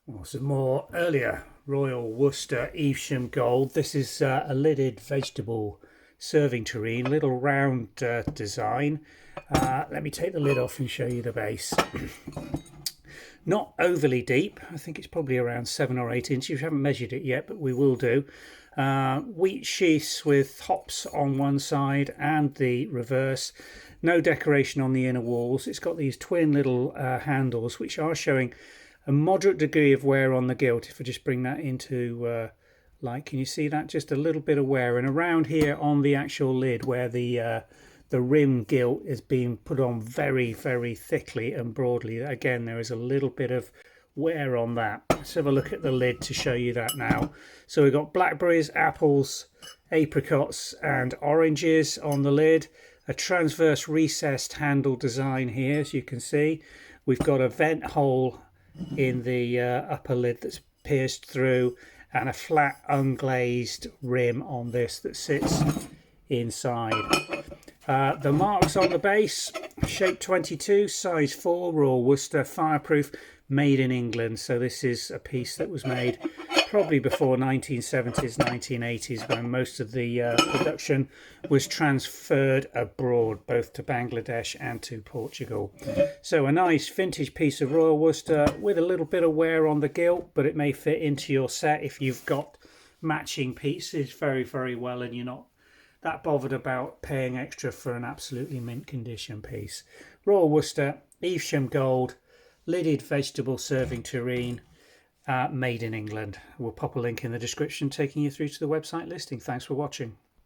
Well, some more earlier Royal Worcester Evesham Gold. This is a lidded vegetable serving tureen, little round design. Let me take the lid off and show you the base. Not overly deep. I think it's probably around 7 or 8 inches. We haven't measured it yet, but we will do. Wheat sheaths with hops on one side and the reverse. No decoration on the inner walls. It's got these twin little handles which are showing a moderate degree of wear on the gilt. If I just bring that into light, can you see that? Just a little bit of wear, and around here on the actual lid where the rim gilt is being put on very thickly and broadly, again there is a little bit of wear on that. Let's have a look at the lid to show you that now. So we've got blackberries, apples, apricots and oranges on the lid. A transverse recessed handle design here, as you can see. We've got a vent hole in the upper lid that's pierced through, and a flat unglazed rim on this that sits inside. The marks on the base: shape 22, size 4, Royal Worcester, fireproof, made in England. So this is a piece that was made probably before 1970s, 1980s, when most of the production was transferred abroad, both to Bangladesh and to Portugal. So a nice vintage piece of Royal Worcester with a little bit of wear on the gilt, but it may fit into your set if you've got matching pieces very well and you're not that bothered about paying extra for an absolutely mint condition piece. Royal Worcester Evesham Gold lidded vegetable serving tureen, made in England. We'll pop a link in the description taking you through to the website listing. Thanks for watching.